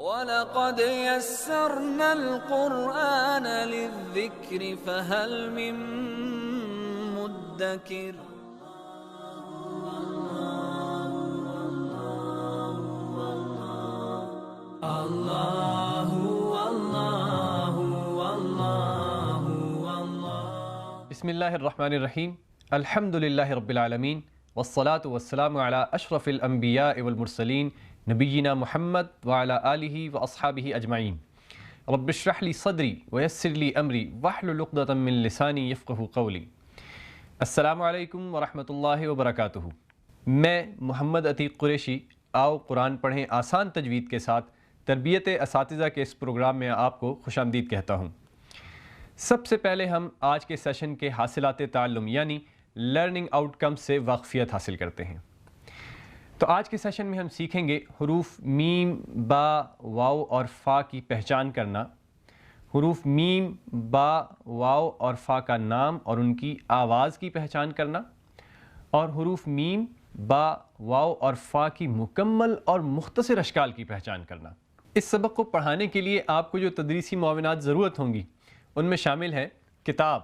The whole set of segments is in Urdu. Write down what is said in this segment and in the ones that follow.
وَلَقَدْ يَسَّرْنَا الْقُرْآنَ لِلذِّكْرِ فَهَلْ مِن مُّدَّكِرٍ بسم اللہ الرحمن الرحیم الحمد للہ رب العالمین والصلاة والسلام علی اشرف الانبیاء والمرسلین نبینا محمد وعلی آلہ واصحابہ اجمعین رب اشرح لی صدری ویسر لی امری واحلل عقدۃ من لسانی یفقہوا قولی۔ السلام علیکم ورحمۃ اللہ وبرکاتہ۔ میں محمد عتیق قریشی آؤ قرآن پڑھیں آسان تجوید کے ساتھ تربیت اساتذہ کے اس پروگرام میں آپ کو خوش آمدید کہتا ہوں۔ سب سے پہلے ہم آج کے سیشن کے حاصلات تعلم یعنی لرننگ آؤٹ کم سے واقفیت حاصل کرتے ہیں۔ تو آج کے سیشن میں ہم سیکھیں گے حروف میم، با، واو اور فا کی پہچان کرنا، حروف میم، با، واو اور فا کا نام اور ان کی آواز کی پہچان کرنا، اور حروف میم، با، واو اور فا کی مکمل اور مختصر اشکال کی پہچان کرنا۔ اس سبق کو پڑھانے کے لیے آپ کو جو تدریسی معاونات ضرورت ہوں گی ان میں شامل ہے کتاب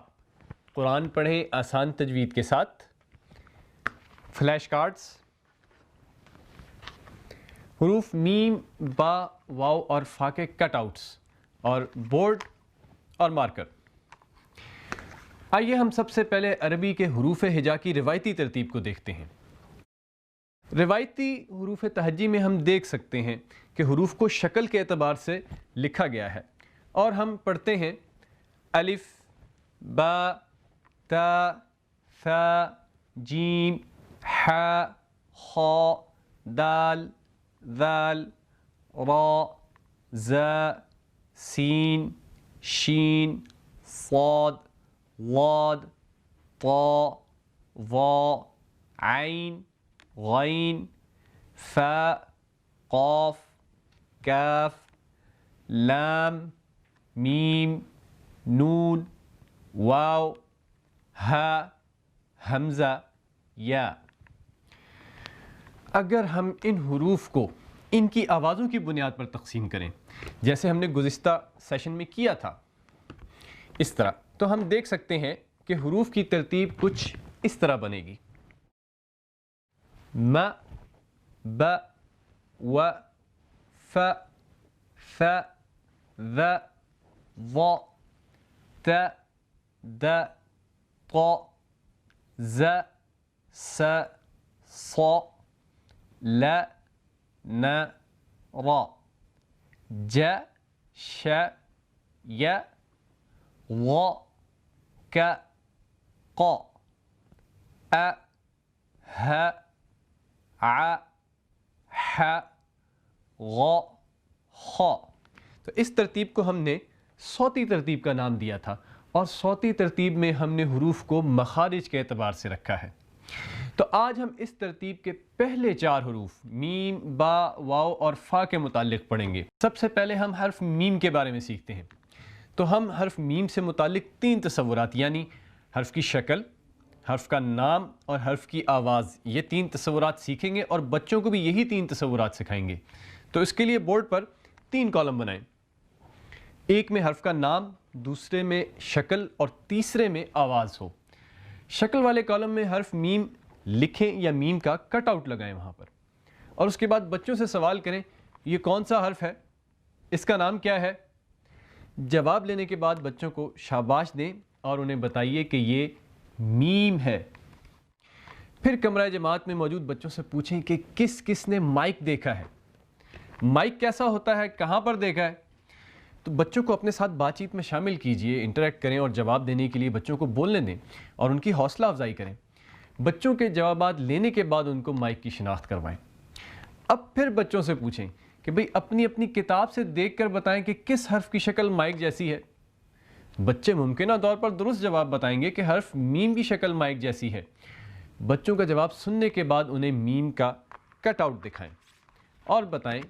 قرآن پڑھیں آسان تجوید کے ساتھ، فلیش کارڈز، حروف میم، با، واو اور فا کے کٹ آؤٹس، اور بورڈ اور مارکر۔ آئیے ہم سب سے پہلے عربی کے حروف ہجا کی روایتی ترتیب کو دیکھتے ہیں۔ روایتی حروف تہجی میں ہم دیکھ سکتے ہیں کہ حروف کو شکل کے اعتبار سے لکھا گیا ہے، اور ہم پڑھتے ہیں الف، با، تا، ثا، جیم، ح، خ، دال، ذال، را، زا، سین، شین، صاد، ضاد، طا، ظا، عین، غین، فا، قاف، کاف، لام، میم، نون، واو، ہا، حمزہ، یا۔ اگر ہم ان حروف کو ان کی آوازوں کی بنیاد پر تقسیم کریں جیسے ہم نے گزشتہ سیشن میں کیا تھا اس طرح، تو ہم دیکھ سکتے ہیں کہ حروف کی ترتیب کچھ اس طرح بنے گی: م، ب، و، ف، ث، ذ، ظ، ت، د، ط، ز، س، ص، ل، ن، ر، ج، ش، ی، ظ، ک، ق، ا، ہ، ع، ح، غ، خ۔ تو اس ترتیب کو ہم نے صوتی ترتیب کا نام دیا تھا، اور صوتی ترتیب میں ہم نے حروف کو مخارج کے اعتبار سے رکھا ہے۔ تو آج ہم اس ترتیب کے پہلے 4 حروف میم، با، واو اور فا کے متعلق پڑھیں گے۔ سب سے پہلے ہم حرف میم کے بارے میں سیکھتے ہیں۔ تو ہم حرف میم سے متعلق 3 تصورات یعنی حرف کی شکل، حرف کا نام اور حرف کی آواز، یہ 3 تصورات سیکھیں گے، اور بچوں کو بھی یہی 3 تصورات سکھائیں گے۔ تو اس کے لیے بورڈ پر 3 کالم بنائیں، ایک میں حرف کا نام، دوسرے میں شکل اور تیسرے میں آواز ہو۔ شکل والے کالم میں حرف میم لکھیں یا میم کا کٹ آؤٹ لگائیں وہاں پر، اور اس کے بعد بچوں سے سوال کریں یہ کون سا حرف ہے، اس کا نام کیا ہے۔ جواب لینے کے بعد بچوں کو شاباش دیں اور انہیں بتائیے کہ یہ میم ہے۔ پھر کمرہ جماعت میں موجود بچوں سے پوچھیں کہ کس کس نے مائک دیکھا ہے، مائک کیسا ہوتا ہے، کہاں پر دیکھا ہے۔ تو بچوں کو اپنے ساتھ بات چیت میں شامل کیجئے، انٹریکٹ کریں، اور جواب دینے کے لیے بچوں کو بولنے دیں اور ان کی حوصلہ افزائی کریں۔ بچوں کے جوابات لینے کے بعد ان کو مائک کی شناخت کروائیں۔ اب پھر بچوں سے پوچھیں کہ بھئی اپنی اپنی کتاب سے دیکھ کر بتائیں کہ کس حرف کی شکل مائک جیسی ہے۔ بچے ممکنہ طور پر درست جواب بتائیں گے کہ حرف میم کی شکل مائک جیسی ہے۔ بچوں کا جواب سننے کے بعد انہیں میم کا کٹ آؤٹ دکھائیں اور بتائیں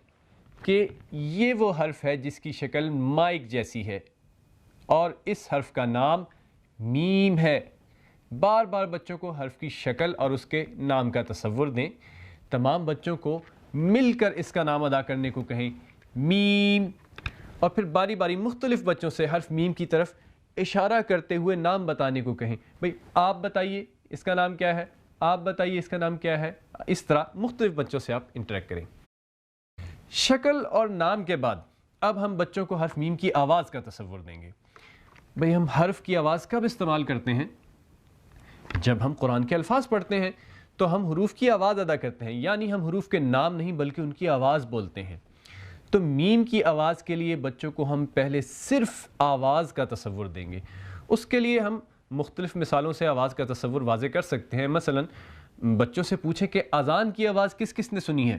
کہ یہ وہ حرف ہے جس کی شکل مائک جیسی ہے، اور اس حرف کا نام میم ہے۔ بار بار بچوں کو حرف کی شکل اور اس کے نام کا تصور دیں۔ تمام بچوں کو مل کر اس کا نام ادا کرنے کو کہیں میم. اور پھر باری باری مختلف بچوں سے حرف میم کی طرف اشارہ کرتے ہوئے نام بتانے کو کہیں. بھئی آپ بتائیے اس کا نام کیا ہے, آپ بتائیے اس کا نام کیا ہے. اس طرح مختلف بچوں سے آپ انٹریکٹ کریں. شکل اور نام کے بعد اب ہم بچوں کو حرف میم کی آواز کا تصور دیں گے. بھئی ہم حرف کی آواز کب استعمال کرتے ہیں؟ جب ہم قرآن کے الفاظ پڑھتے ہیں تو ہم حروف کی آواز ادا کرتے ہیں, یعنی ہم حروف کے نام نہیں بلکہ ان کی آواز بولتے ہیں. تو میم کی آواز کے لیے بچوں کو ہم پہلے صرف آواز کا تصور دیں گے. اس کے لیے ہم مختلف مثالوں سے آواز کا تصور واضح کر سکتے ہیں. مثلا بچوں سے پوچھیں کہ اذان کی آواز کس کس نے سنی ہے,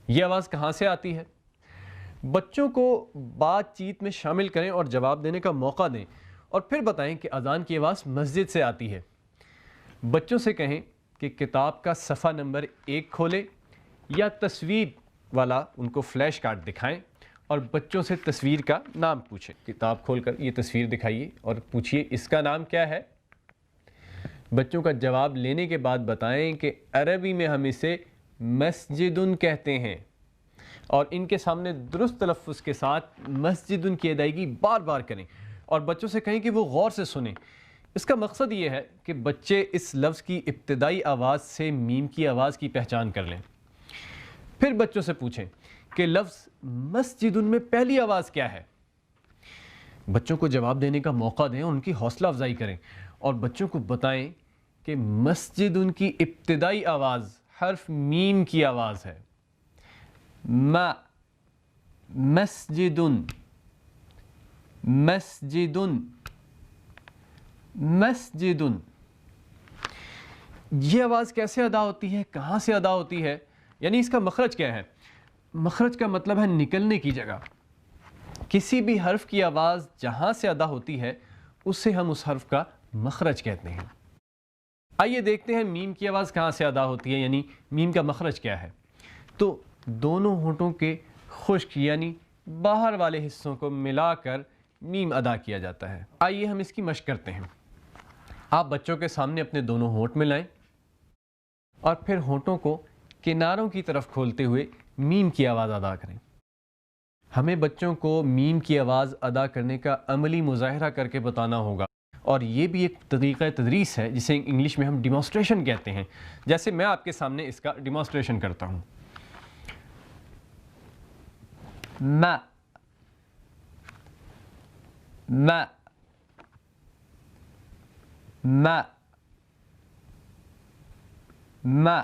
یہ آواز کہاں سے آتی ہے. بچوں کو بات چیت میں شامل کریں اور جواب دینے کا موقع دیں, اور پھر بتائیں کہ اذان کی آواز مسجد سے آتی ہے. بچوں سے کہیں کہ کتاب کا صفحہ نمبر 1 کھولیں یا تصویر والا ان کو فلیش کارڈ دکھائیں اور بچوں سے تصویر کا نام پوچھیں. کتاب کھول کر یہ تصویر دکھائیے اور پوچھئے اس کا نام کیا ہے. بچوں کا جواب لینے کے بعد بتائیں کہ عربی میں ہم اسے مسجدن کہتے ہیں, اور ان کے سامنے درست تلفظ کے ساتھ مسجدن کی ادائیگی بار بار کریں اور بچوں سے کہیں کہ وہ غور سے سنیں. اس کا مقصد یہ ہے کہ بچے اس لفظ کی ابتدائی آواز سے میم کی آواز کی پہچان کر لیں. پھر بچوں سے پوچھیں کہ لفظ مسجدن میں پہلی آواز کیا ہے. بچوں کو جواب دینے کا موقع دیں, ان کی حوصلہ افزائی کریں اور بچوں کو بتائیں کہ مسجدن کی ابتدائی آواز حرف میم کی آواز ہے. مسجدن, مسجدن, مسجدن. یہ آواز کیسے ادا ہوتی ہے, کہاں سے ادا ہوتی ہے, یعنی اس کا مخرج کیا ہے. مخرج کا مطلب ہے نکلنے کی جگہ. کسی بھی حرف کی آواز جہاں سے ادا ہوتی ہے اسے ہم اس حرف کا مخرج کہتے ہیں. آئیے دیکھتے ہیں میم کی آواز کہاں سے ادا ہوتی ہے, یعنی میم کا مخرج کیا ہے. تو دونوں ہونٹوں کے خشک یعنی باہر والے حصوں کو ملا کر میم ادا کیا جاتا ہے. آئیے ہم اس کی مشق کرتے ہیں. آپ بچوں کے سامنے اپنے دونوں ہونٹ ملائیں اور پھر ہونٹوں کو کناروں کی طرف کھولتے ہوئے میم کی آواز ادا کریں. ہمیں بچوں کو میم کی آواز ادا کرنے کا عملی مظاہرہ کر کے بتانا ہوگا, اور یہ بھی ایک طریقہ تدریس ہے جسے انگلش میں ہم ڈیمانسٹریشن کہتے ہیں. جیسے میں آپ کے سامنے اس کا ڈیمانسٹریشن کرتا ہوں. ما ما ما ما.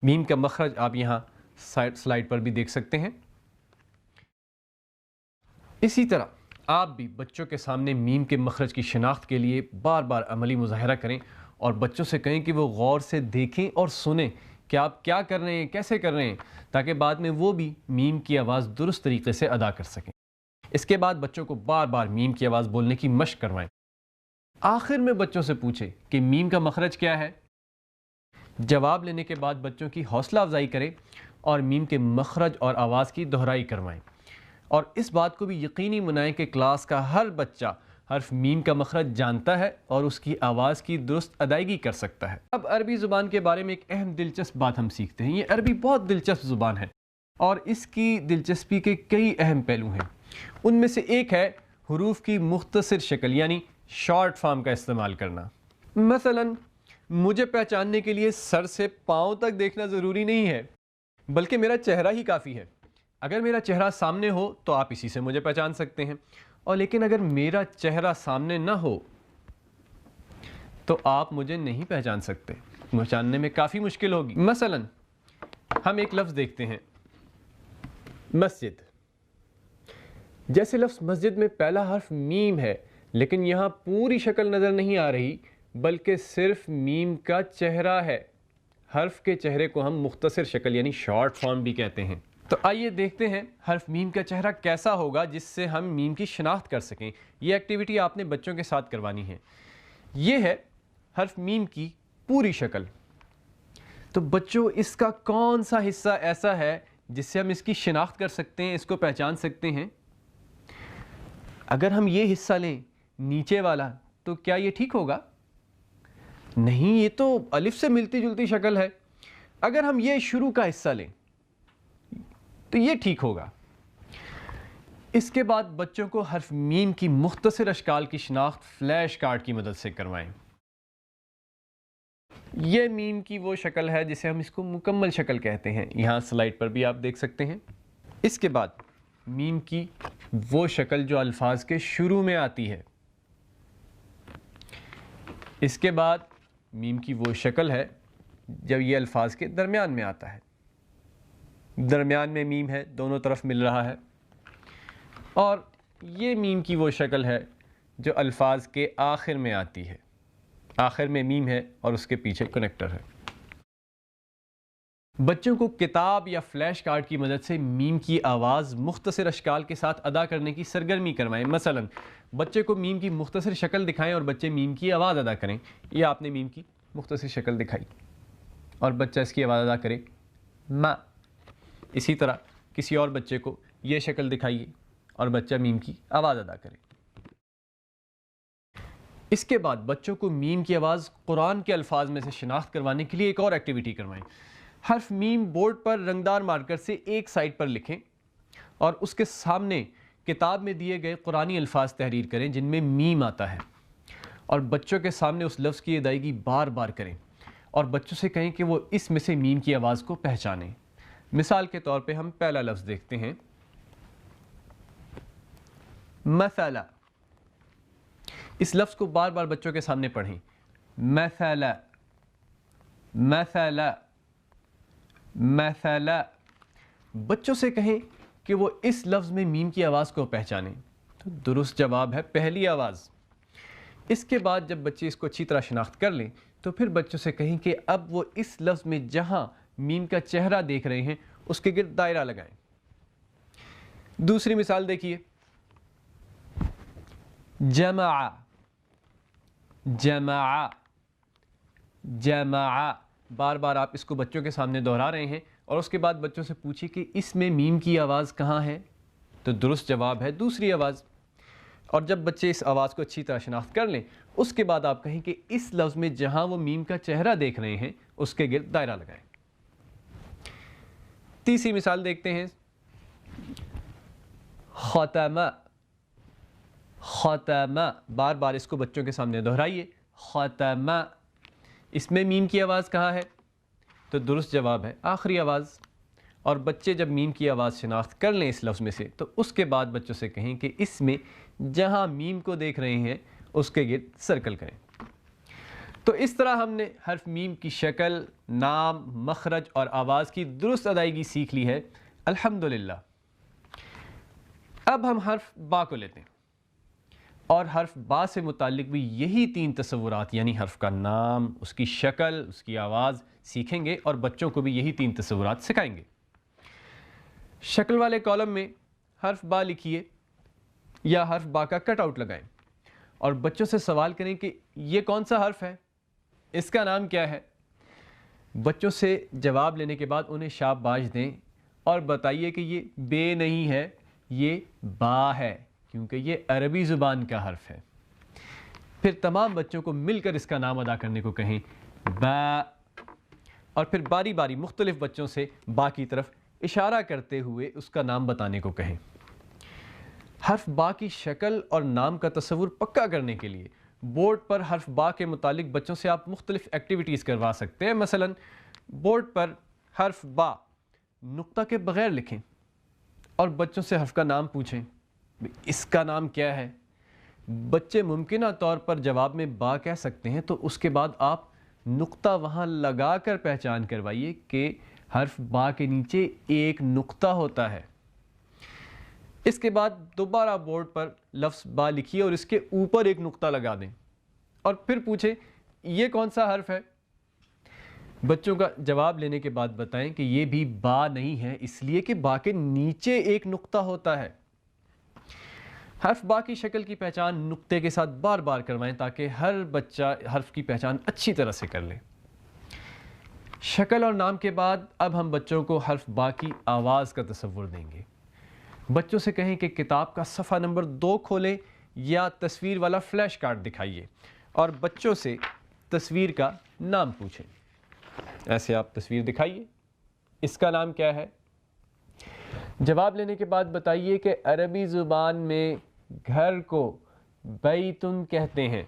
میم کا مخرج آپ یہاں سلائڈ پر بھی دیکھ سکتے ہیں. اسی طرح آپ بھی بچوں کے سامنے میم کے مخرج کی شناخت کے لیے بار بار عملی مظاہرہ کریں اور بچوں سے کہیں کہ وہ غور سے دیکھیں اور سنیں کہ آپ کیا کر رہے ہیں, کیسے کر رہے ہیں, تاکہ بعد میں وہ بھی میم کی آواز درست طریقے سے ادا کر سکیں. اس کے بعد بچوں کو بار بار میم کی آواز بولنے کی مشق کروائیں. آخر میں بچوں سے پوچھیں کہ میم کا مخرج کیا ہے. جواب لینے کے بعد بچوں کی حوصلہ افزائی کریں اور میم کے مخرج اور آواز کی دہرائی کروائیں, اور اس بات کو بھی یقینی بنائیں کہ کلاس کا ہر بچہ حرف میم کا مخرج جانتا ہے اور اس کی آواز کی درست ادائیگی کر سکتا ہے. اب عربی زبان کے بارے میں ایک اہم دلچسپ بات ہم سیکھتے ہیں. یہ عربی بہت دلچسپ زبان ہے اور اس کی دلچسپی کے کئی اہم پہلو ہیں. ان میں سے ایک ہے حروف کی مختصر شکل یعنی شارٹ فارم کا استعمال کرنا. مثلا مجھے پہچاننے کے لیے سر سے پاؤں تک دیکھنا ضروری نہیں ہے, بلکہ میرا چہرہ ہی کافی ہے. اگر میرا چہرہ سامنے ہو تو آپ اسی سے مجھے پہچان سکتے ہیں, اور لیکن اگر میرا چہرہ سامنے نہ ہو تو آپ مجھے نہیں پہچان سکتے, پہچاننے میں کافی مشکل ہوگی. مثلا ہم ایک لفظ دیکھتے ہیں مسجد. جیسے لفظ مسجد میں پہلا حرف میم ہے, لیکن یہاں پوری شکل نظر نہیں آ رہی بلکہ صرف میم کا چہرہ ہے. حرف کے چہرے کو ہم مختصر شکل یعنی شارٹ فارم بھی کہتے ہیں. تو آئیے دیکھتے ہیں حرف میم کا چہرہ کیسا ہوگا جس سے ہم میم کی شناخت کر سکیں. یہ ایکٹیویٹی آپ نے بچوں کے ساتھ کروانی ہے. یہ ہے حرف میم کی پوری شکل. تو بچوں اس کا کون سا حصہ ایسا ہے جس سے ہم اس کی شناخت کر سکتے ہیں, اس کو پہچان سکتے ہیں؟ اگر ہم یہ حصہ لیں نیچے والا تو کیا یہ ٹھیک ہوگا؟ نہیں, یہ تو الف سے ملتی جلتی شکل ہے. اگر ہم یہ شروع کا حصہ لیں تو یہ ٹھیک ہوگا۔ اس کے بعد بچوں کو حرف میم کی مختصر اشکال کی شناخت فلیش کارڈ کی مدد سے کروائیں۔ یہ میم کی وہ شکل ہے جسے ہم اس کو مکمل شکل کہتے ہیں، یہاں سلائڈ پر بھی آپ دیکھ سکتے ہیں۔ اس کے بعد میم کی وہ شکل جو الفاظ کے شروع میں آتی ہے، اس کے بعد میم کی وہ شکل ہے جب یہ الفاظ کے درمیان میں آتا ہے، درمیان میں میم ہے، دونوں طرف مل رہا ہے، اور یہ میم کی وہ شکل ہے جو الفاظ کے آخر میں آتی ہے، آخر میں میم ہے اور اس کے پیچھے کنیکٹر ہے۔ بچوں کو کتاب یا فلیش کارڈ کی مدد سے میم کی آواز مختصر اشکال کے ساتھ ادا کرنے کی سرگرمی کروائیں۔ مثلا بچے کو میم کی مختصر شکل دکھائیں اور بچے میم کی آواز ادا کریں۔ یہ آپ نے میم کی مختصر شکل دکھائی اور بچہ اس کی آواز ادا کرے ما۔ اسی طرح کسی اور بچے کو یہ شکل دکھائیے اور بچہ میم کی آواز ادا کرے۔ اس کے بعد بچوں کو میم کی آواز قرآن کے الفاظ میں سے شناخت کروانے کے لیے ایک اور ایکٹیویٹی کروائیں۔ حرف میم بورڈ پر رنگدار مارکر سے ایک سائڈ پر لکھیں اور اس کے سامنے کتاب میں دیے گئے قرآنی الفاظ تحریر کریں جن میں میم آتا ہے، اور بچوں کے سامنے اس لفظ کی ادائیگی بار بار کریں اور بچوں سے کہیں کہ وہ اس میں سے میم کی آواز کو پہچانیں۔ مثال کے طور پہ ہم پہلا لفظ دیکھتے ہیں، مثلا۔ اس لفظ کو بار بار بچوں کے سامنے پڑھیں، مثلا مثلا مثلا۔ بچوں سے کہیں کہ وہ اس لفظ میں میم کی آواز کو پہچانیں، تو درست جواب ہے پہلی آواز۔ اس کے بعد جب بچے اس کو اچھی طرح شناخت کر لیں تو پھر بچوں سے کہیں کہ اب وہ اس لفظ میں جہاں میم کا چہرہ دیکھ رہے ہیں اس کے گرد دائرہ لگائیں۔ دوسری مثال دیکھیے، جمع جمع جمع۔ بار بار آپ اس کو بچوں کے سامنے دہرا رہے ہیں اور اس کے بعد بچوں سے پوچھیں کہ اس میں میم کی آواز کہاں ہے، تو درست جواب ہے دوسری آواز۔ اور جب بچے اس آواز کو اچھی طرح شناخت کر لیں اس کے بعد آپ کہیں کہ اس لفظ میں جہاں وہ میم کا چہرہ دیکھ رہے ہیں اس کے گرد دائرہ لگائیں۔ تیسری مثال دیکھتے ہیں، ختم ختم۔ بار بار اس کو بچوں کے سامنے دہرائیے، ختم۔ اس میں میم کی آواز کہاں ہے، تو درست جواب ہے آخری آواز۔ اور بچے جب میم کی آواز شناخت کر لیں اس لفظ میں سے تو اس کے بعد بچوں سے کہیں کہ اس میں جہاں میم کو دیکھ رہے ہیں اس کے گرد سرکل کریں۔ تو اس طرح ہم نے حرف میم کی شکل، نام، مخرج اور آواز کی درست ادائیگی سیکھ لی ہے، الحمدللہ۔ اب ہم حرف با کو لیتے ہیں اور حرف با سے متعلق بھی یہی تین تصورات، یعنی حرف کا نام، اس کی شکل، اس کی آواز سیکھیں گے اور بچوں کو بھی یہی تین تصورات سکھائیں گے۔ شکل والے کالم میں حرف با لکھیے یا حرف با کا کٹ آؤٹ لگائیں اور بچوں سے سوال کریں کہ یہ کون سا حرف ہے، اس کا نام کیا ہے۔ بچوں سے جواب لینے کے بعد انہیں شاباش دیں اور بتائیے کہ یہ بے نہیں ہے، یہ با ہے، کیونکہ یہ عربی زبان کا حرف ہے۔ پھر تمام بچوں کو مل کر اس کا نام ادا کرنے کو کہیں، با، اور پھر باری باری مختلف بچوں سے با کی طرف اشارہ کرتے ہوئے اس کا نام بتانے کو کہیں۔ حرف با کی شکل اور نام کا تصور پکا کرنے کے لیے بورڈ پر حرف با کے متعلق بچوں سے آپ مختلف ایکٹیویٹیز کروا سکتے ہیں۔ مثلا بورڈ پر حرف با نقطہ کے بغیر لکھیں اور بچوں سے حرف کا نام پوچھیں، اس کا نام کیا ہے۔ بچے ممکنہ طور پر جواب میں با کہہ سکتے ہیں، تو اس کے بعد آپ نقطہ وہاں لگا کر پہچان کروائیے کہ حرف با کے نیچے ایک نقطہ ہوتا ہے۔ اس کے بعد دوبارہ بورڈ پر لفظ با لکھیے اور اس کے اوپر ایک نقطہ لگا دیں اور پھر پوچھیں یہ کون سا حرف ہے۔ بچوں کا جواب لینے کے بعد بتائیں کہ یہ بھی با نہیں ہے، اس لیے کہ با کے نیچے ایک نقطہ ہوتا ہے۔ حرف با کی شکل کی پہچان نقطے کے ساتھ بار بار کروائیں تاکہ ہر بچہ حرف کی پہچان اچھی طرح سے کر لے۔ شکل اور نام کے بعد اب ہم بچوں کو حرف با کی آواز کا تصور دیں گے۔ بچوں سے کہیں کہ کتاب کا صفحہ نمبر 2 کھولیں یا تصویر والا فلیش کارڈ دکھائیے اور بچوں سے تصویر کا نام پوچھیں۔ ایسے آپ تصویر دکھائیے، اس کا نام کیا ہے۔ جواب لینے کے بعد بتائیے کہ عربی زبان میں گھر کو بیتن کہتے ہیں،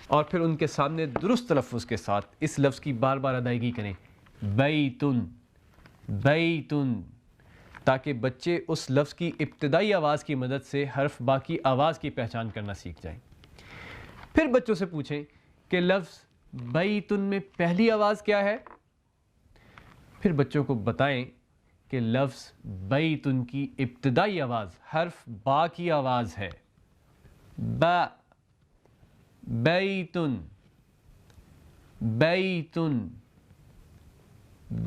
اور پھر ان کے سامنے درست تلفظ کے ساتھ اس لفظ کی بار بار ادائیگی کریں، بیتن بیتن، تاکہ بچے اس لفظ کی ابتدائی آواز کی مدد سے حرف با کی آواز کی پہچان کرنا سیکھ جائیں۔ پھر بچوں سے پوچھیں کہ لفظ بیتن میں پہلی آواز کیا ہے، پھر بچوں کو بتائیں کہ لفظ بیتن کی ابتدائی آواز حرف با کی آواز ہے، با، بیتن بیتن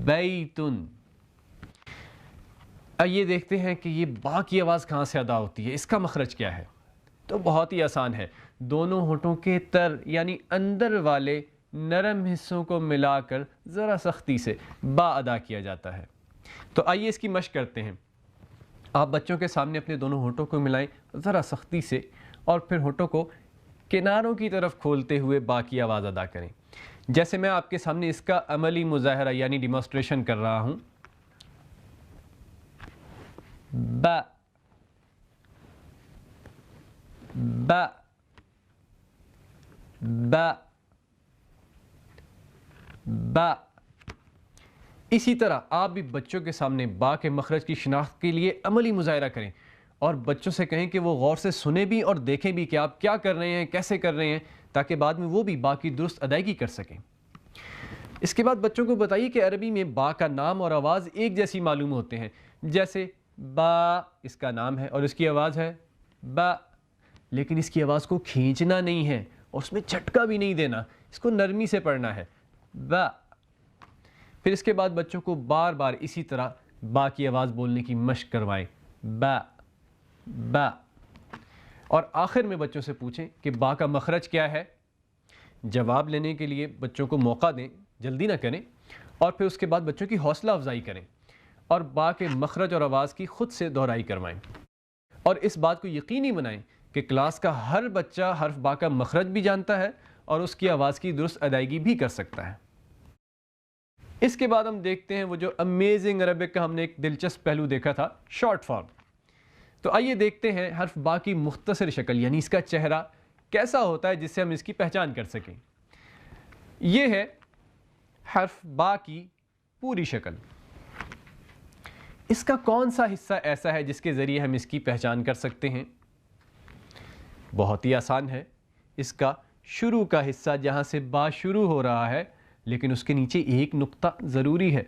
بیتن۔ آئیے دیکھتے ہیں کہ یہ با کی آواز کہاں سے ادا ہوتی ہے، اس کا مخرج کیا ہے۔ تو بہت ہی آسان ہے، دونوں ہونٹوں کے تر یعنی اندر والے نرم حصوں کو ملا کر ذرا سختی سے با ادا کیا جاتا ہے۔ تو آئیے اس کی مشق کرتے ہیں۔ آپ بچوں کے سامنے اپنے دونوں ہونٹوں کو ملائیں ذرا سختی سے، اور پھر ہونٹوں کو کناروں کی طرف کھولتے ہوئے با کی آواز ادا کریں، جیسے میں آپ کے سامنے اس کا عملی مظاہرہ یعنی ڈیمانسٹریشن کر رہا ہوں۔ با با با با۔ اسی طرح آپ بھی بچوں کے سامنے با کے مخرج کی شناخت کے لیے عملی مظاہرہ کریں، اور بچوں سے کہیں کہ وہ غور سے سنیں بھی اور دیکھیں بھی کہ آپ کیا کر رہے ہیں، کیسے کر رہے ہیں، تاکہ بعد میں وہ بھی با کی درست ادائیگی کر سکیں۔ اس کے بعد بچوں کو بتائیے کہ عربی میں با کا نام اور آواز ایک جیسی معلوم ہوتے ہیں، جیسے با اس کا نام ہے اور اس کی آواز ہے با، لیکن اس کی آواز کو کھینچنا نہیں ہے اور اس میں جھٹکا بھی نہیں دینا، اس کو نرمی سے پڑھنا ہے، با۔ پھر اس کے بعد بچوں کو بار بار اسی طرح با کی آواز بولنے کی مشق کروائیں، با با، اور آخر میں بچوں سے پوچھیں کہ با کا مخرج کیا ہے۔ جواب لینے کے لیے بچوں کو موقع دیں، جلدی نہ کریں، اور پھر اس کے بعد بچوں کی حوصلہ افزائی کریں اور با کے مخرج اور آواز کی خود سے دہرائی کروائیں، اور اس بات کو یقینی بنائیں کہ کلاس کا ہر بچہ حرف با کا مخرج بھی جانتا ہے اور اس کی آواز کی درست ادائیگی بھی کر سکتا ہے۔ اس کے بعد ہم دیکھتے ہیں وہ جو امیزنگ عربک کا ہم نے ایک دلچسپ پہلو دیکھا تھا، شارٹ فارم۔ تو آئیے دیکھتے ہیں حرف با کی مختصر شکل یعنی اس کا چہرہ کیسا ہوتا ہے جس سے ہم اس کی پہچان کر سکیں۔ یہ ہے حرف با کی پوری شکل۔ اس کا کون سا حصہ ایسا ہے جس کے ذریعے ہم اس کی پہچان کر سکتے ہیں؟ بہت ہی آسان ہے، اس کا شروع کا حصہ جہاں سے با شروع ہو رہا ہے لیکن اس کے نیچے ایک نقطہ ضروری ہے۔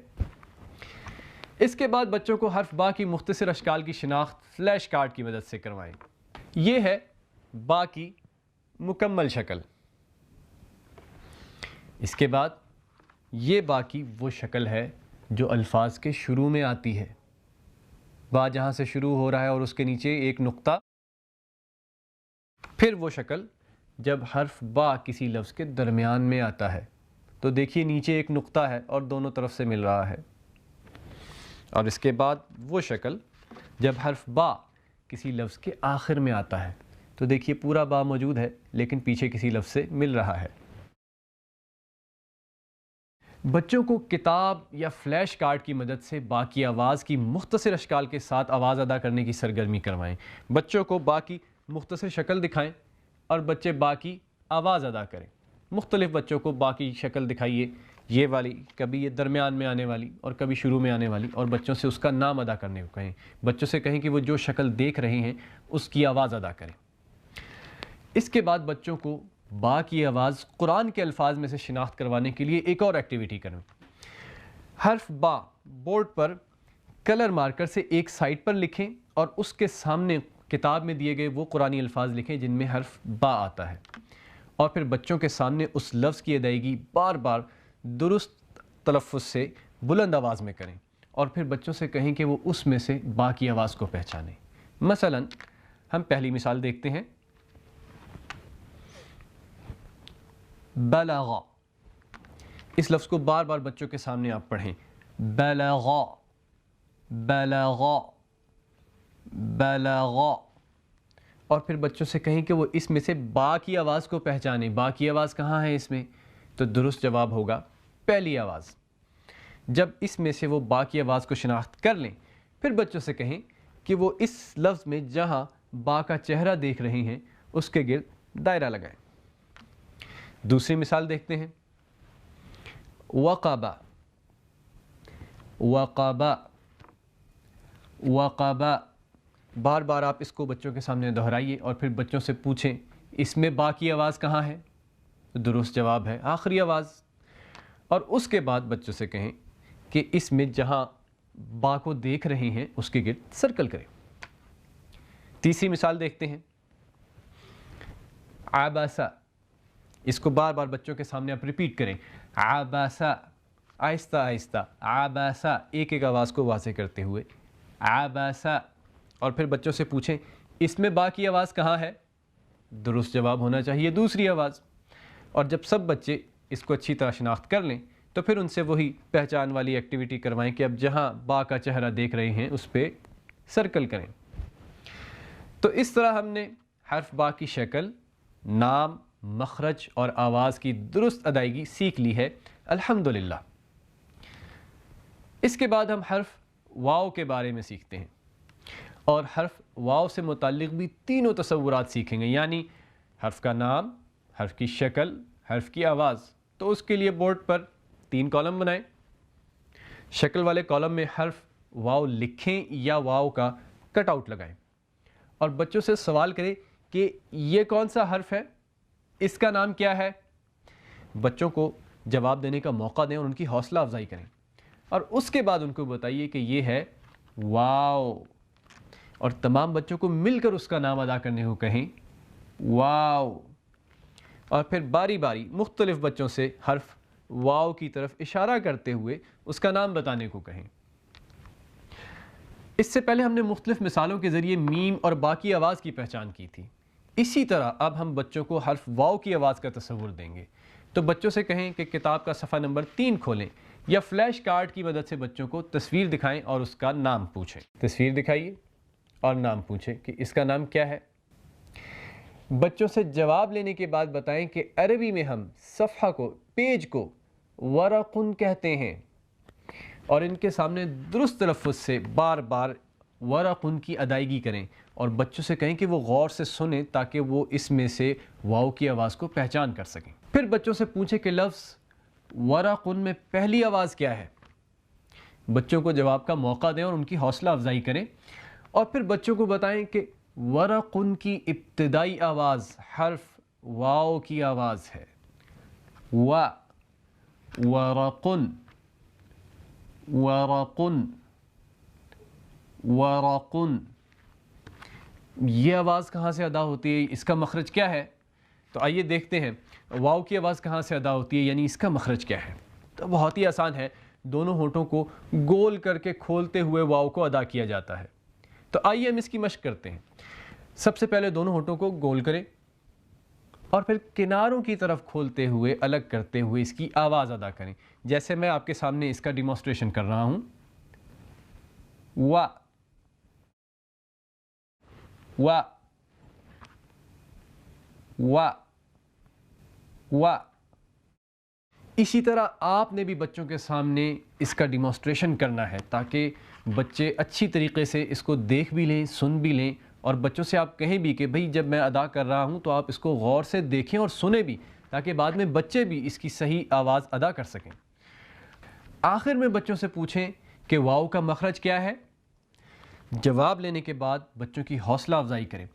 اس کے بعد بچوں کو حرف با کی مختصر اشکال کی شناخت فلیش کارڈ کی مدد سے کروائیں۔ یہ ہے با کی مکمل شکل۔ اس کے بعد یہ با کی وہ شکل ہے جو الفاظ کے شروع میں آتی ہے، با جہاں سے شروع ہو رہا ہے اور اس کے نیچے ایک نقطہ۔ پھر وہ شکل جب حرف با کسی لفظ کے درمیان میں آتا ہے، تو دیکھیے نیچے ایک نقطہ ہے اور دونوں طرف سے مل رہا ہے۔ اور اس کے بعد وہ شکل جب حرف با کسی لفظ کے آخر میں آتا ہے، تو دیکھیے پورا با موجود ہے لیکن پیچھے کسی لفظ سے مل رہا ہے۔ بچوں کو کتاب یا فلیش کارڈ کی مدد سے با کی آواز کی مختصر اشکال کے ساتھ آواز ادا کرنے کی سرگرمی کروائیں۔ بچوں کو با کی مختصر شکل دکھائیں اور بچے با کی آواز ادا کریں۔ مختلف بچوں کو با کی شکل دکھائیے، یہ والی، کبھی یہ درمیان میں آنے والی اور کبھی شروع میں آنے والی، اور بچوں سے اس کا نام ادا کرنے کو کہیں۔ بچوں سے کہیں کہ وہ جو شکل دیکھ رہے ہیں اس کی آواز ادا کریں۔ اس کے بعد بچوں کو با کی آواز قرآن کے الفاظ میں سے شناخت کروانے کے لیے ایک اور ایکٹیویٹی کریں۔ حرف با بورڈ پر کلر مارکر سے ایک سائڈ پر لکھیں اور اس کے سامنے کتاب میں دیے گئے وہ قرآنی الفاظ لکھیں جن میں حرف با آتا ہے، اور پھر بچوں کے سامنے اس لفظ کی ادائیگی بار بار درست تلفظ سے بلند آواز میں کریں، اور پھر بچوں سے کہیں کہ وہ اس میں سے با کی آواز کو پہچانیں۔ مثلا ہم پہلی مثال دیکھتے ہیں، بلغ۔ اس لفظ کو بار بار بچوں کے سامنے آپ پڑھیں، بلغ بلغ بلغ، اور پھر بچوں سے کہیں کہ وہ اس میں سے با کی آواز کو پہچانیں۔ با کی آواز کہاں ہے اس میں؟ تو درست جواب ہوگا پہلی آواز۔ جب اس میں سے وہ با کی آواز کو شناخت کر لیں، پھر بچوں سے کہیں کہ وہ اس لفظ میں جہاں با کا چہرہ دیکھ رہے ہیں اس کے گرد دائرہ لگائیں۔ دوسری مثال دیکھتے ہیں، وقبا، وقبا، وقبا۔ بار بار آپ اس کو بچوں کے سامنے دہرائیے اور پھر بچوں سے پوچھیں اس میں با کی آواز کہاں ہے؟ درست جواب ہے آخری آواز۔ اور اس کے بعد بچوں سے کہیں کہ اس میں جہاں با کو دیکھ رہے ہیں اس کے گرد سرکل کریں۔ تیسری مثال دیکھتے ہیں، عباسا۔ اس کو بار بار بچوں کے سامنے آپ ریپیٹ کریں، عباسا، آہستہ آہستہ، عباسا، ایک ایک آواز کو واضح کرتے ہوئے، عباسا۔ اور پھر بچوں سے پوچھیں اس میں با کی آواز کہاں ہے؟ درست جواب ہونا چاہیے دوسری آواز۔ اور جب سب بچے اس کو اچھی طرح شناخت کر لیں تو پھر ان سے وہی پہچان والی ایکٹیویٹی کروائیں کہ اب جہاں با کا چہرہ دیکھ رہے ہیں اس پہ سرکل کریں۔ تو اس طرح ہم نے حرف با کی شکل، نام، مخرج اور آواز کی درست ادائیگی سیکھ لی ہے الحمدللہ۔ اس کے بعد ہم حرف واو کے بارے میں سیکھتے ہیں، اور حرف واو سے متعلق بھی تینوں تصورات سیکھیں گے، یعنی حرف کا نام، حرف کی شکل، حرف کی آواز۔ تو اس کے لیے بورڈ پر 3 کالم بنائیں۔ شکل والے کالم میں حرف واو لکھیں یا واو کا کٹ آؤٹ لگائیں، اور بچوں سے سوال کریں کہ یہ کون سا حرف ہے، اس کا نام کیا ہے؟ بچوں کو جواب دینے کا موقع دیں اور ان کی حوصلہ افزائی کریں، اور اس کے بعد ان کو بتائیے کہ یہ ہے واو، اور تمام بچوں کو مل کر اس کا نام ادا کرنے کو کہیں واو، اور پھر باری باری مختلف بچوں سے حرف واو کی طرف اشارہ کرتے ہوئے اس کا نام بتانے کو کہیں۔ اس سے پہلے ہم نے مختلف مثالوں کے ذریعے میم اور با کی آواز کی پہچان کی تھی، اسی طرح اب ہم بچوں کو حرف واو کی آواز کا تصور دیں گے۔ تو بچوں سے کہیں کہ کتاب کا صفحہ نمبر 3 کھولیں، یا فلیش کارڈ کی مدد سے بچوں کو تصویر دکھائیں اور اس کا نام پوچھیں۔ تصویر دکھائیے اور نام پوچھیں کہ اس کا نام کیا ہے۔ بچوں سے جواب لینے کے بعد بتائیں کہ عربی میں ہم صفحہ کو، پیج کو ورقن کہتے ہیں، اور ان کے سامنے درست تلفظ سے بار بار ورقن کی ادائیگی کریں، اور بچوں سے کہیں کہ وہ غور سے سنیں تاکہ وہ اس میں سے واو کی آواز کو پہچان کر سکیں۔ پھر بچوں سے پوچھیں کہ لفظ ورقن میں پہلی آواز کیا ہے۔ بچوں کو جواب کا موقع دیں اور ان کی حوصلہ افزائی کریں، اور پھر بچوں کو بتائیں کہ ورقن کی ابتدائی آواز حرف واو کی آواز ہے، ورقن، ورقن، ورقن۔ یہ آواز کہاں سے ادا ہوتی ہے، اس کا مخرج کیا ہے؟ تو آئیے دیکھتے ہیں واو کی آواز کہاں سے ادا ہوتی ہے، یعنی اس کا مخرج کیا ہے۔ تو بہت ہی آسان ہے، دونوں ہونٹوں کو گول کر کے کھولتے ہوئے واو کو ادا کیا جاتا ہے۔ تو آئیے ہم اس کی مشق کرتے ہیں۔ سب سے پہلے دونوں ہونٹوں کو گول کریں، اور پھر کناروں کی طرف کھولتے ہوئے الگ کرتے ہوئے اس کی آواز ادا کریں، جیسے میں آپ کے سامنے اس کا ڈیمونسٹریشن کر رہا ہوں۔ وا، وا، وا، وا۔ اسی طرح آپ نے بھی بچوں کے سامنے اس کا ڈیمونسٹریشن کرنا ہے تاکہ بچے اچھی طریقے سے اس کو دیکھ بھی لیں، سن بھی لیں، اور بچوں سے آپ کہیں بھی کہ بھئی جب میں ادا کر رہا ہوں تو آپ اس کو غور سے دیکھیں اور سنیں بھی، تاکہ بعد میں بچے بھی اس کی صحیح آواز ادا کر سکیں۔ آخر میں بچوں سے پوچھیں کہ واو کا مخرج کیا ہے۔ جواب لینے کے بعد بچوں کی حوصلہ افزائی کریں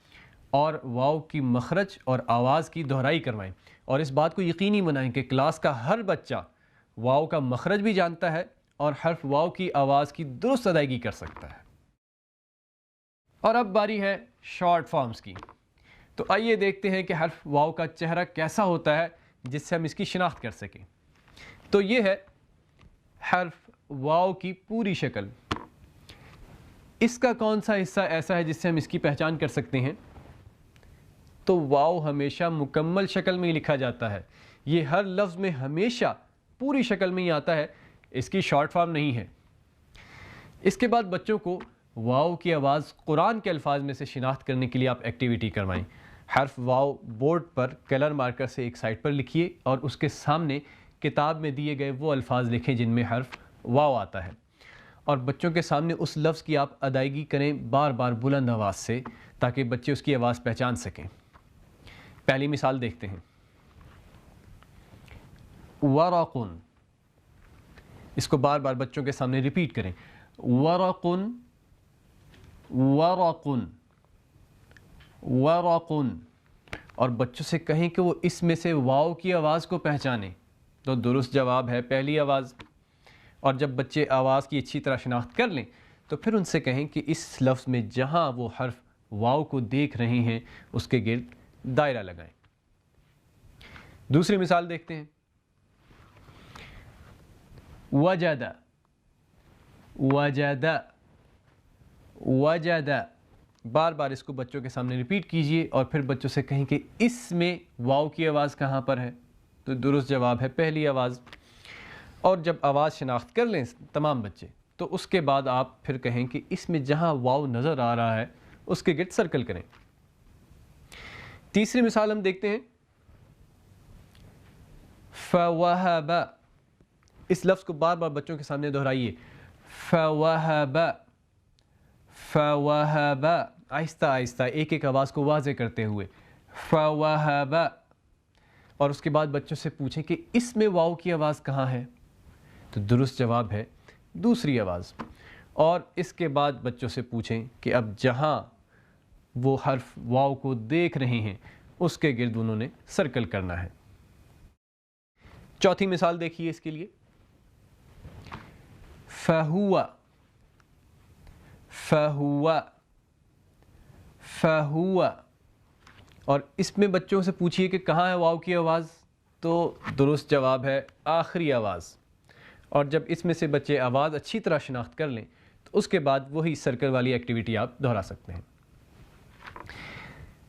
اور واو کی مخرج اور آواز کی دہرائی کروائیں، اور اس بات کو یقینی بنائیں کہ کلاس کا ہر بچہ واو کا مخرج بھی جانتا ہے اور حرف واو کی آواز کی درست ادائیگی کر سکتا ہے۔ اور اب باری ہے شارٹ فارمز کی۔ تو آئیے دیکھتے ہیں کہ حرف واو کا چہرہ کیسا ہوتا ہے جس سے ہم اس کی شناخت کر سکیں۔ تو یہ ہے حرف واو کی پوری شکل۔ اس کا کون سا حصہ ایسا ہے جس سے ہم اس کی پہچان کر سکتے ہیں؟ تو واو ہمیشہ مکمل شکل میں ہی لکھا جاتا ہے، یہ ہر لفظ میں ہمیشہ پوری شکل میں ہی آتا ہے، اس کی شارٹ فارم نہیں ہے۔ اس کے بعد بچوں کو واو کی آواز قرآن کے الفاظ میں سے شناخت کرنے کے لیے آپ ایکٹیویٹی کروائیں۔ حرف واو بورڈ پر کلر مارکر سے ایک سائڈ پر لکھیے اور اس کے سامنے کتاب میں دیے گئے وہ الفاظ لکھیں جن میں حرف واو آتا ہے، اور بچوں کے سامنے اس لفظ کی آپ ادائیگی کریں بار بار بلند آواز سے تاکہ بچے اس کی آواز پہچان سکیں۔ پہلی مثال دیکھتے ہیں، ورقن، اس کو بار بار بچوں کے سامنے ریپیٹ کریں، ورقن ورقن ورقن، اور بچوں سے کہیں کہ وہ اس میں سے واو کی آواز کو پہچانیں، تو درست جواب ہے پہلی آواز۔ اور جب بچے آواز کی اچھی طرح شناخت کر لیں تو پھر ان سے کہیں کہ اس لفظ میں جہاں وہ حرف واو کو دیکھ رہے ہیں اس کے گرد دائرہ لگائیں۔ دوسری مثال دیکھتے ہیں، وجد وجد وجد، بار بار اس کو بچوں کے سامنے ریپیٹ کیجئے اور پھر بچوں سے کہیں کہ اس میں واو کی آواز کہاں پر ہے، تو درست جواب ہے پہلی آواز۔ اور جب آواز شناخت کر لیں تمام بچے تو اس کے بعد آپ پھر کہیں کہ اس میں جہاں واو نظر آ رہا ہے اس کے گرد سرکل کریں۔ تیسری مثال ہم دیکھتے ہیں، فوہب، اس لفظ کو بار بار بچوں کے سامنے دہرائیے، فوہب فوہب، آہستہ آہستہ ایک ایک آواز کو واضح کرتے ہوئے، فوہب، اور اس کے بعد بچوں سے پوچھیں کہ اس میں واو کی آواز کہاں ہے، تو درست جواب ہے دوسری آواز۔ اور اس کے بعد بچوں سے پوچھیں کہ اب جہاں وہ حرف واو کو دیکھ رہے ہیں اس کے گرد انہوں نے سرکل کرنا ہے۔ چوتھی مثال دیکھیے اس کے لیے، فہوا فہوا فہوا، اور اس میں بچوں سے پوچھئے کہ کہاں ہے واو کی آواز، تو درست جواب ہے آخری آواز۔ اور جب اس میں سے بچے آواز اچھی طرح شناخت کر لیں تو اس کے بعد وہی سرکل والی ایکٹیویٹی آپ دہرا سکتے ہیں۔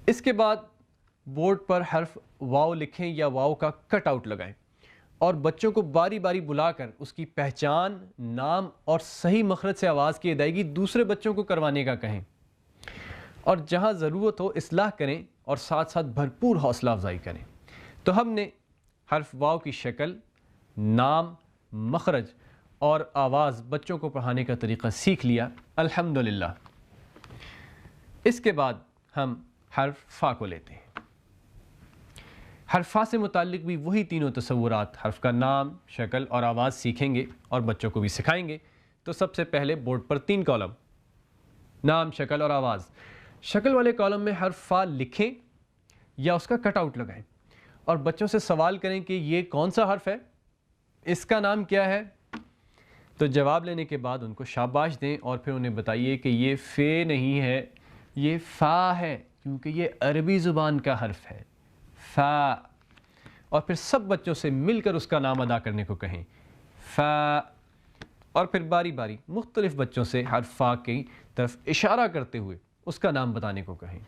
اس کے بعد بورڈ پر حرف واو لکھیں یا واو کا کٹ آؤٹ لگائیں اور بچوں کو باری باری بلا کر اس کی پہچان، نام اور صحیح مخرج سے آواز کی ادائیگی دوسرے بچوں کو کروانے کا کہیں، اور جہاں ضرورت ہو اصلاح کریں اور ساتھ ساتھ بھرپور حوصلہ افزائی کریں۔ تو ہم نے حرف واو کی شکل، نام، مخرج اور آواز بچوں کو پڑھانے کا طریقہ سیکھ لیا الحمدللہ۔ اس کے بعد ہم حرف فا کو لیتے ہیں۔ حرف فا سے متعلق بھی وہی تینوں تصورات، حرف کا نام، شکل اور آواز سیکھیں گے اور بچوں کو بھی سکھائیں گے۔ تو سب سے پہلے بورڈ پر 3 کالم، نام، شکل اور آواز۔ شکل والے کالم میں حرف فا لکھیں یا اس کا کٹ آؤٹ لگائیں اور بچوں سے سوال کریں کہ یہ کون سا حرف ہے، اس کا نام کیا ہے، تو جواب لینے کے بعد ان کو شاباش دیں اور پھر انہیں بتائیے کہ یہ فے نہیں ہے، یہ فا ہے، کیونکہ یہ عربی زبان کا حرف ہے، فا۔ اور پھر سب بچوں سے مل کر اس کا نام ادا کرنے کو کہیں، فا، اور پھر باری باری مختلف بچوں سے حرف فا کی طرف اشارہ کرتے ہوئے اس کا نام بتانے کو کہیں۔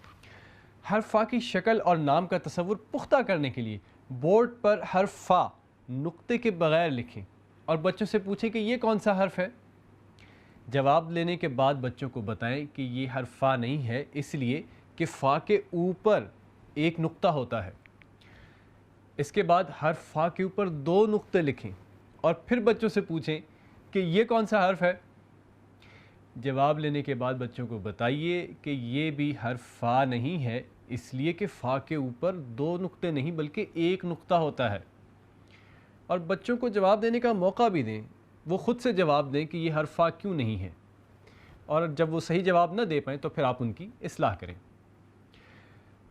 حرف فا کی شکل اور نام کا تصور پختہ کرنے کے لیے بورڈ پر حرف فا نقطے کے بغیر لکھیں اور بچوں سے پوچھیں کہ یہ کون سا حرف ہے۔ جواب لینے کے بعد بچوں کو بتائیں کہ یہ حرف فا نہیں ہے، اس لیے کہ فا کے اوپر ایک نقطہ ہوتا ہے۔ اس کے بعد حرف فا کے اوپر 2 نقطے لکھیں اور پھر بچوں سے پوچھیں کہ یہ کون سا حرف ہے۔ جواب لینے کے بعد بچوں کو بتائیے کہ یہ بھی حرف فا نہیں ہے، اس لیے کہ فا کے اوپر 2 نقطے نہیں بلکہ 1 نقطہ ہوتا ہے۔ اور بچوں کو جواب دینے کا موقع بھی دیں، وہ خود سے جواب دیں کہ یہ حرف فا کیوں نہیں ہے، اور جب وہ صحیح جواب نہ دے پائیں تو پھر آپ ان کی اصلاح کریں۔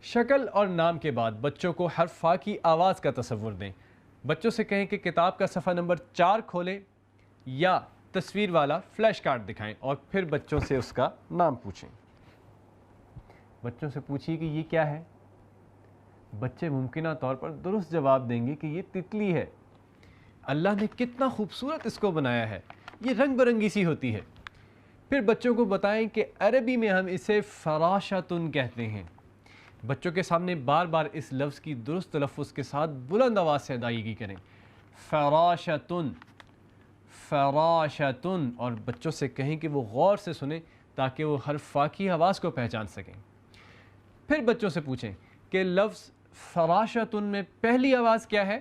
شکل اور نام کے بعد بچوں کو حرف فا کی آواز کا تصور دیں۔ بچوں سے کہیں کہ کتاب کا صفحہ نمبر 4 کھولیں یا تصویر والا فلیش کارڈ دکھائیں اور پھر بچوں سے اس کا نام پوچھیں۔ بچوں سے پوچھیے کہ یہ کیا ہے، بچے ممکنہ طور پر درست جواب دیں گے کہ یہ تتلی ہے، اللہ نے کتنا خوبصورت اس کو بنایا ہے، یہ رنگ برنگی سی ہوتی ہے۔ پھر بچوں کو بتائیں کہ عربی میں ہم اسے فراشتن کہتے ہیں۔ بچوں کے سامنے بار بار اس لفظ کی درست تلفظ کے ساتھ بلند آواز سے ادائیگی کریں، فراشتن فراشتن، اور بچوں سے کہیں کہ وہ غور سے سنیں تاکہ وہ حرف فا کی آواز کو پہچان سکیں۔ پھر بچوں سے پوچھیں کہ لفظ فراشتن میں پہلی آواز کیا ہے۔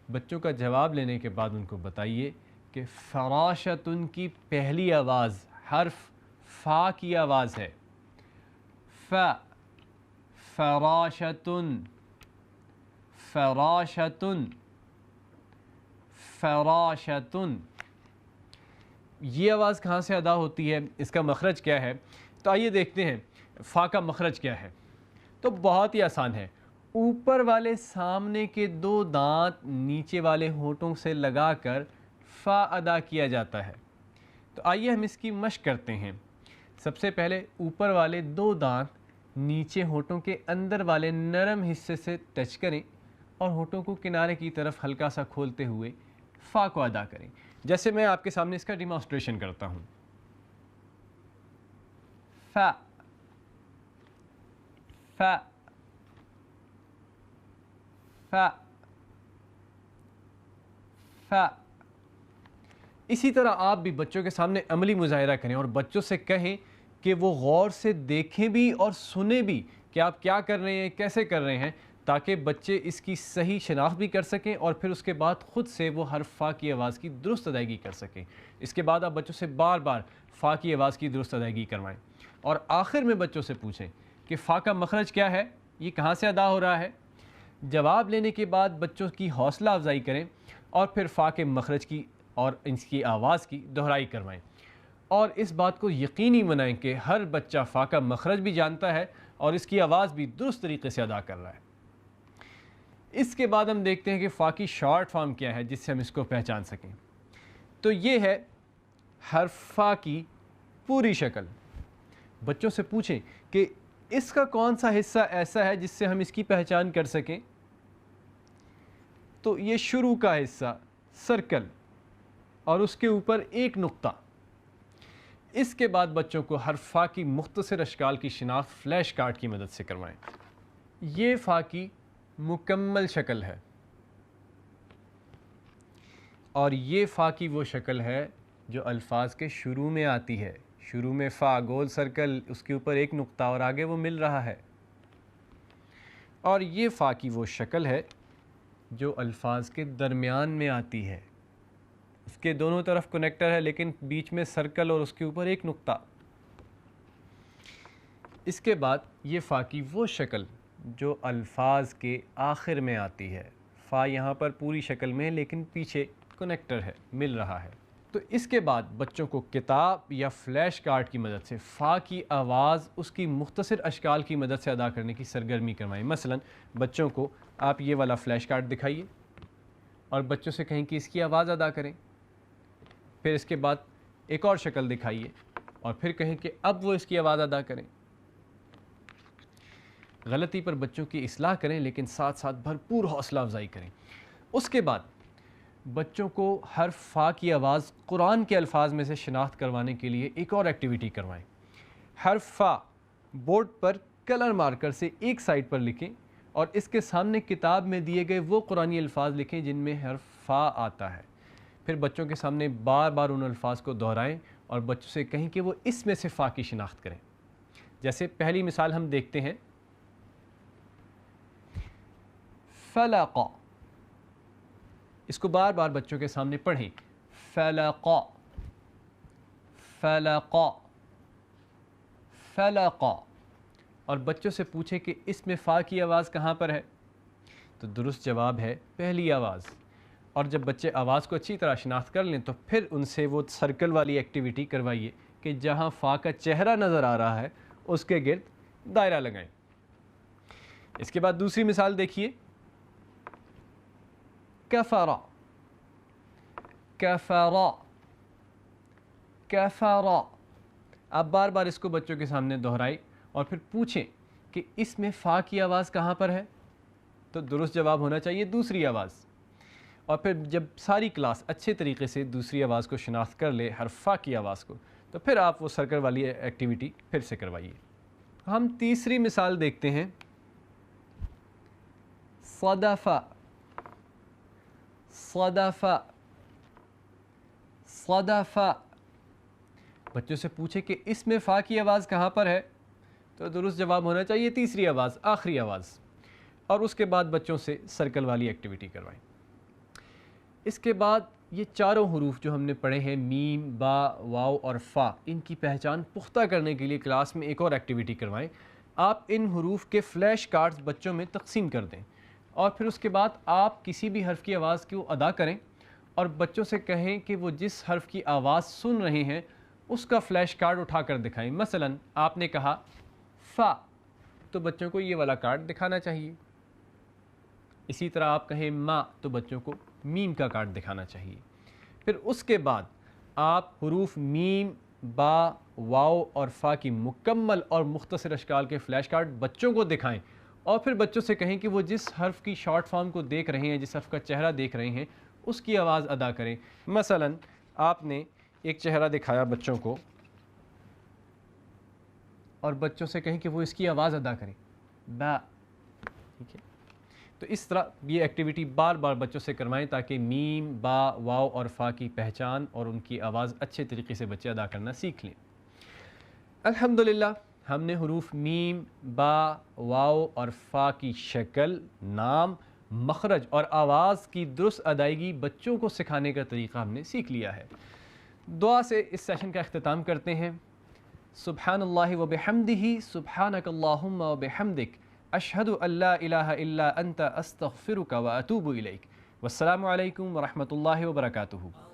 بچوں کا جواب لینے کے بعد ان کو بتائیے کہ فراشتن کی پہلی آواز حرف فا کی آواز ہے، ف، فراشتن، فراشتن، فراشتن. یہ آواز کہاں سے ادا ہوتی ہے، اس کا مخرج کیا ہے؟ تو آئیے دیکھتے ہیں فا کا مخرج کیا ہے. تو بہت ہی آسان ہے، اوپر والے سامنے کے دو دانت نیچے والے ہونٹوں سے لگا کر فا ادا کیا جاتا ہے. تو آئیے ہم اس کی مشق کرتے ہیں. سب سے پہلے اوپر والے دو دانت نیچے ہونٹوں کے اندر والے نرم حصے سے ٹچ کریں اور ہونٹوں کو کنارے کی طرف ہلکا سا کھولتے ہوئے فا کو ادا کریں. جیسے میں آپ کے سامنے اس کا ڈیمانسٹریشن کرتا ہوں. فا، فا، فا، فا. اسی طرح آپ بھی بچوں کے سامنے عملی مظاہرہ کریں اور بچوں سے کہیں کہ وہ غور سے دیکھیں بھی اور سنیں بھی کہ آپ کیا کر رہے ہیں، کیسے کر رہے ہیں، تاکہ بچے اس کی صحیح شناخت بھی کر سکیں اور پھر اس کے بعد خود سے وہ حرف فا کی آواز کی درست ادائیگی کر سکیں. اس کے بعد آپ بچوں سے بار بار فا کی آواز کی درست ادائیگی کروائیں اور آخر میں بچوں سے پوچھیں کہ فا کا مخرج کیا ہے، یہ کہاں سے ادا ہو رہا ہے. جواب لینے کے بعد بچوں کی حوصلہ افزائی کریں اور پھر فا کے مخرج کی اور اس کی آواز کی دہرائی کروائیں اور اس بات کو یقینی بنائیں کہ ہر بچہ فا کا مخرج بھی جانتا ہے اور اس کی آواز بھی درست طریقے سے ادا کر رہا ہے. اس کے بعد ہم دیکھتے ہیں کہ فا کی شارٹ فارم کیا ہے جس سے ہم اس کو پہچان سکیں. تو یہ ہے حرف فا کی پوری شکل. بچوں سے پوچھیں کہ اس کا کون سا حصہ ایسا ہے جس سے ہم اس کی پہچان کر سکیں. تو یہ شروع کا حصہ سرکل اور اس کے اوپر ایک نقطہ. اس کے بعد بچوں کو حرف فا کی مختصر اشکال کی شناخت فلیش کارڈ کی مدد سے کروائیں. یہ فا کی مکمل شکل ہے اور یہ فا کی وہ شکل ہے جو الفاظ کے شروع میں آتی ہے. شروع میں فا، گول سرکل، اس کے اوپر ایک نقطہ اور آگے وہ مل رہا ہے. اور یہ فا کی وہ شکل ہے جو الفاظ کے درمیان میں آتی ہے. اس کے دونوں طرف کنیکٹر ہے لیکن بیچ میں سرکل اور اس کے اوپر ایک نقطہ. اس کے بعد یہ فا کی وہ شکل جو الفاظ کے آخر میں آتی ہے. فا یہاں پر پوری شکل میں لیکن پیچھے کنیکٹر ہے، مل رہا ہے. تو اس کے بعد بچوں کو کتاب یا فلیش کارڈ کی مدد سے فا کی آواز اس کی مختصر اشکال کی مدد سے ادا کرنے کی سرگرمی کروائیں. مثلا بچوں کو آپ یہ والا فلیش کارڈ دکھائیے اور بچوں سے کہیں کہ اس کی آواز ادا کریں. پھر اس کے بعد ایک اور شکل دکھائیے اور پھر کہیں کہ اب وہ اس کی آواز ادا کریں. غلطی پر بچوں کی اصلاح کریں لیکن ساتھ ساتھ بھرپور حوصلہ افزائی کریں. اس کے بعد بچوں کو حرف فا کی آواز قرآن کے الفاظ میں سے شناخت کروانے کے لیے ایک اور ایکٹیویٹی کروائیں. حرف فا بورڈ پر کلر مارکر سے ایک سائڈ پر لکھیں اور اس کے سامنے کتاب میں دیے گئے وہ قرآنی الفاظ لکھیں جن میں حرف فا آتا ہے. پھر بچوں کے سامنے بار بار ان الفاظ کو دہرائیں اور بچوں سے کہیں کہ وہ اس میں سے فا کی شناخت کریں. جیسے پہلی مثال ہم دیکھتے ہیں، فلق. اس کو بار بار بچوں کے سامنے پڑھیں، فلق، فلق، فلق. اور بچوں سے پوچھیں کہ اس میں فا کی آواز کہاں پر ہے. تو درست جواب ہے پہلی آواز. اور جب بچے آواز کو اچھی طرح شناخت کر لیں تو پھر ان سے وہ سرکل والی ایکٹیویٹی کروائیے کہ جہاں فا کا چہرہ نظر آ رہا ہے اس کے گرد دائرہ لگائیں. اس کے بعد دوسری مثال دیکھیے، کفر، کفر، کفر. آپ بار بار اس کو بچوں کے سامنے دہرائیں اور پھر پوچھیں کہ اس میں فا کی آواز کہاں پر ہے. تو درست جواب ہونا چاہیے دوسری آواز. اور پھر جب ساری کلاس اچھے طریقے سے دوسری آواز کو شناخت کر لے، حرف فا کی آواز کو، تو پھر آپ وہ سرکل والی ایکٹیویٹی پھر سے کروائیے. ہم تیسری مثال دیکھتے ہیں، صدف، صدف، صدف. بچوں سے پوچھیں کہ اس میں فا کی آواز کہاں پر ہے. تو درست جواب ہونا چاہیے تیسری آواز، آخری آواز. اور اس کے بعد بچوں سے سرکل والی ایکٹیویٹی کروائیں. اس کے بعد یہ چاروں حروف جو ہم نے پڑھے ہیں میم، با، واو اور فا، ان کی پہچان پختہ کرنے کے لیے کلاس میں ایک اور ایکٹیویٹی کروائیں. آپ ان حروف کے فلیش کارڈز بچوں میں تقسیم کر دیں اور پھر اس کے بعد آپ کسی بھی حرف کی آواز کو ادا کریں اور بچوں سے کہیں کہ وہ جس حرف کی آواز سن رہے ہیں اس کا فلیش کارڈ اٹھا کر دکھائیں. مثلا آپ نے کہا فا، تو بچوں کو یہ والا کارڈ دکھانا چاہیے. اسی طرح آپ کہیں ما، تو بچوں کو میم کا کارڈ دکھانا چاہیے. پھر اس کے بعد آپ حروف میم، با، واو اور فا کی مکمل اور مختصر اشکال کے فلیش کارڈ بچوں کو دکھائیں اور پھر بچوں سے کہیں کہ وہ جس حرف کی شارٹ فارم کو دیکھ رہے ہیں، جس حرف کا چہرہ دیکھ رہے ہیں، اس کی آواز ادا کریں. مثلا آپ نے ایک چہرہ دکھایا بچوں کو اور بچوں سے کہیں کہ وہ اس کی آواز ادا کریں، با. ٹھیک ہے، تو اس طرح یہ ایکٹیویٹی بار بار بچوں سے کروائیں تاکہ میم، با، واو اور فا کی پہچان اور ان کی آواز اچھے طریقے سے بچے ادا کرنا سیکھ لیں. الحمدللہ ہم نے حروف میم، با، واو اور فا کی شکل، نام، مخرج اور آواز کی درست ادائیگی بچوں کو سکھانے کا طریقہ ہم نے سیکھ لیا ہے. دعا سے اس سیشن کا اختتام کرتے ہیں. سبحان اللہ و بحمدہ، سبحانک اللہم و بحمدک، اشہد ان لا الہ الا انت، استغفرک و اتوب الیک. والسلام علیکم ورحمۃ اللہ وبرکاتہ.